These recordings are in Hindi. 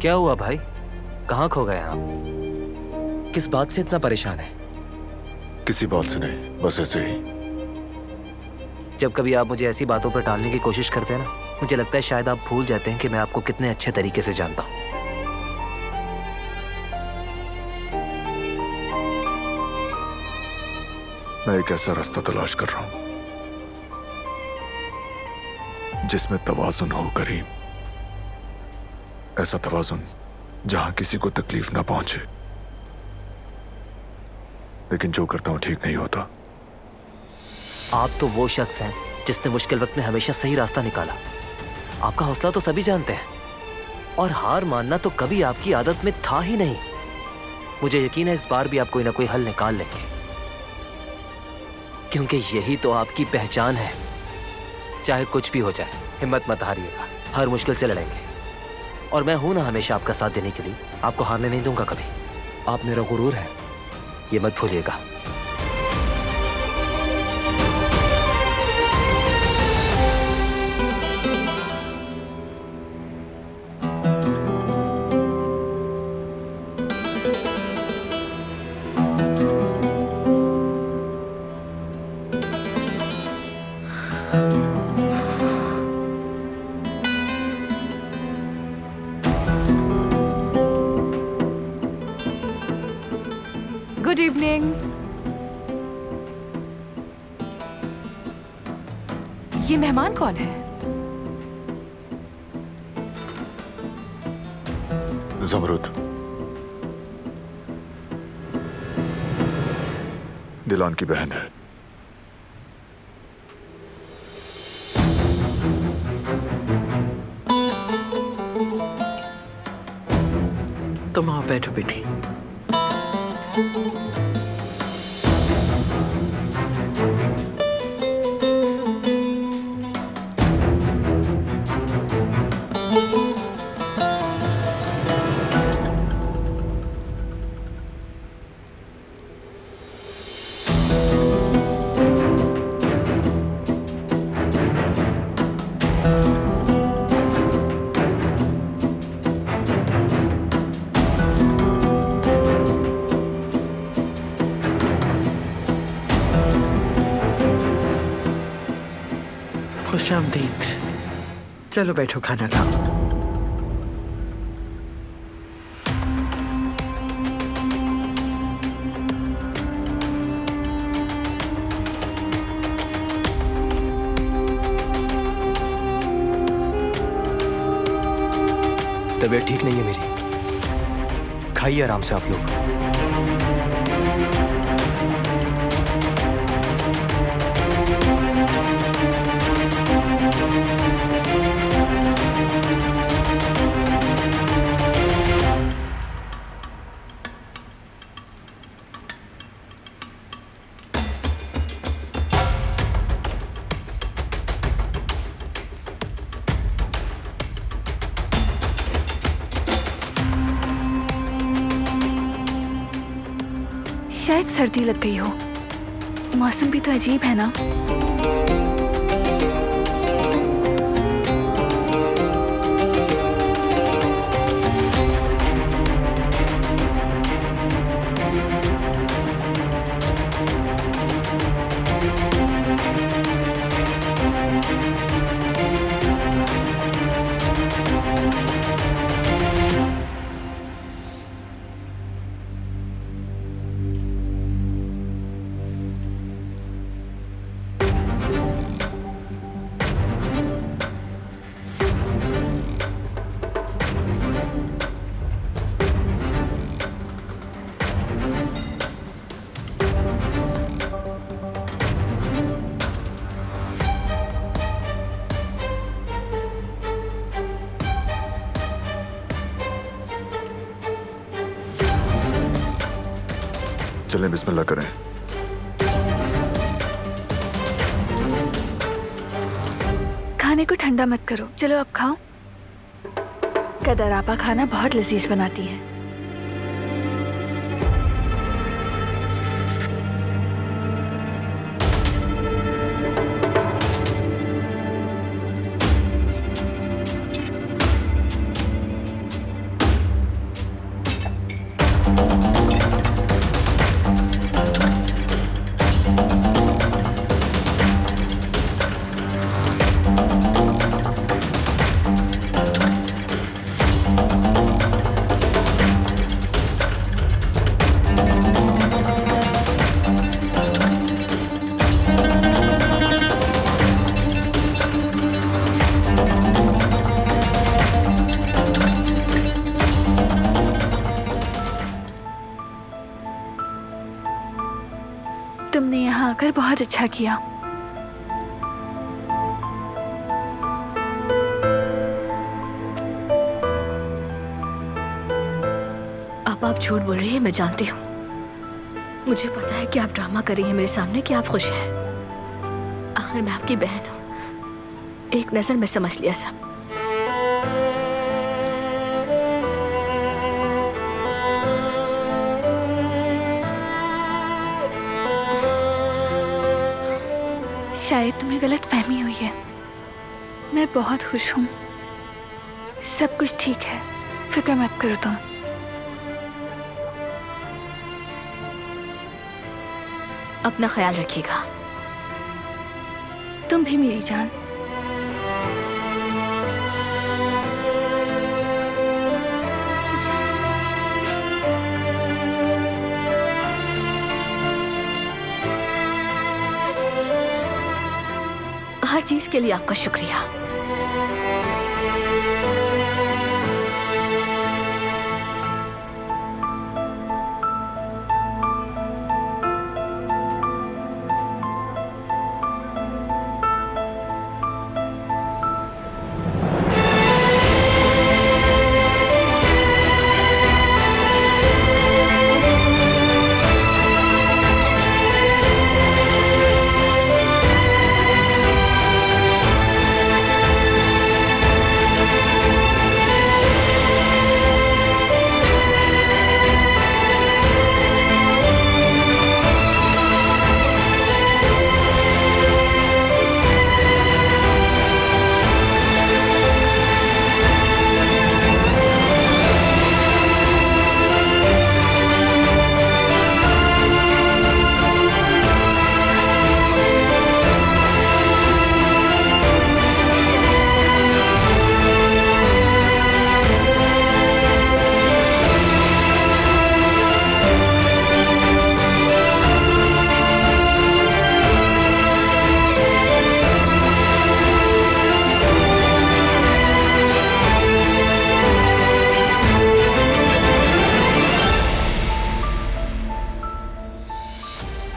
क्या हुआ भाई? कहाँ खो गए आप? किस बात से इतना परेशान है? किसी बात से नहीं, बस ऐसे ही। जब कभी आप मुझे ऐसी बातों पर टालने की कोशिश करते हैं ना, मुझे लगता है शायद आप भूल जाते हैं कि मैं आपको कितने अच्छे तरीके से जानता हूँ। मैं एक ऐसा रास्ता तलाश कर रहा हूं जिसमें तवाजुन हो करीम। ऐसा तवाजुन जहां किसी को तकलीफ ना पहुंचे, लेकिन जो करता हूं ठीक नहीं होता। आप तो वो शख्स हैं जिसने मुश्किल वक्त में हमेशा सही रास्ता निकाला। आपका हौसला तो सभी जानते हैं, और हार मानना तो कभी आपकी आदत में था ही नहीं। मुझे यकीन है इस बार भी आप कोई ना कोई हल निकाल लेंगे, क्योंकि यही तो आपकी पहचान है। चाहे कुछ भी हो जाए, हिम्मत मत हारिएगा, हर मुश्किल से लड़ेंगे। और मैं हूं ना हमेशा आपका साथ देने के लिए, आपको हारने नहीं दूंगा कभी। आप मेरा गुरूर है, ये मत भूलिएगा। Good evening. ये मेहमान कौन है? ज़मरुद, दिलान की बहन है। तुम वहां बैठो बेटी। खुशामदीद। चलो बैठो, खाना खाओ। तबीयत ठीक नहीं है मेरी, खाइए आराम से आप लोग। शायद सर्दी लग गई हो, मौसम भी तो अजीब है ना। चलें, बिस्मिल्लाह करें। खाने को ठंडा मत करो, चलो अब खाओ। कदर आपा खाना बहुत लजीज बनाती है। आकर बहुत अच्छा किया। अब आप झूठ बोल रही हैं, मैं जानती हूँ। मुझे पता है कि आप ड्रामा कर रही हैं मेरे सामने कि आप खुश हैं। आखिर मैं आपकी बहन हूँ। एक नजर में समझ लिया सब। शायद तुम्हें गलत फहमी हुई है। मैं बहुत खुश हूँ। सब कुछ ठीक है, फिक्र मत करो तुम। अपना ख्याल रखिएगा। तुम भी मेरी जान। हर चीज के लिए आपका शुक्रिया।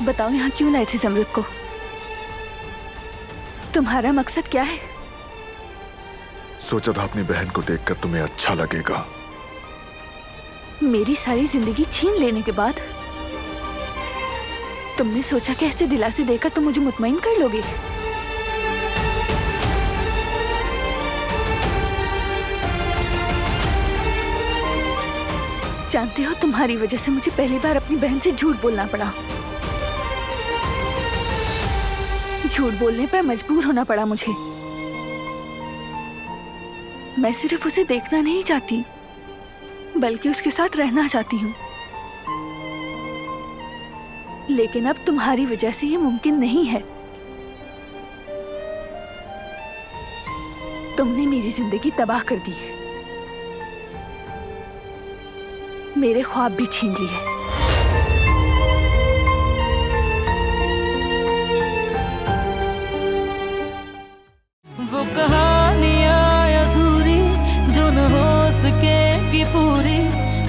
बताओ यहाँ क्यों लाए थे जमरुद को? तुम्हारा मकसद क्या है? सोचा था अपनी बहन को देखकर तुम्हें अच्छा लगेगा। मेरी सारी जिंदगी छीन लेने के बाद तुमने सोचा कि ऐसे दिलासे देकर तुम मुझे मुतमईन कर लोगे? जानते हो, तुम्हारी वजह से मुझे पहली बार अपनी बहन से झूठ बोलना पड़ा। झूठ बोलने पर मजबूर होना पड़ा मुझे। मैं सिर्फ उसे देखना नहीं चाहती, बल्कि उसके साथ रहना चाहती हूँ। लेकिन अब तुम्हारी वजह से ये मुमकिन नहीं है। तुमने मेरी जिंदगी तबाह कर दी, मेरे ख्वाब भी छीन लिए। वो कहानियाँ अधूरी जो न हो सकेगी पूरी,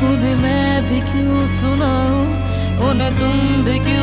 उन्हें मैं भी क्यों सुनाऊं, उन्हें तुम भी क्यों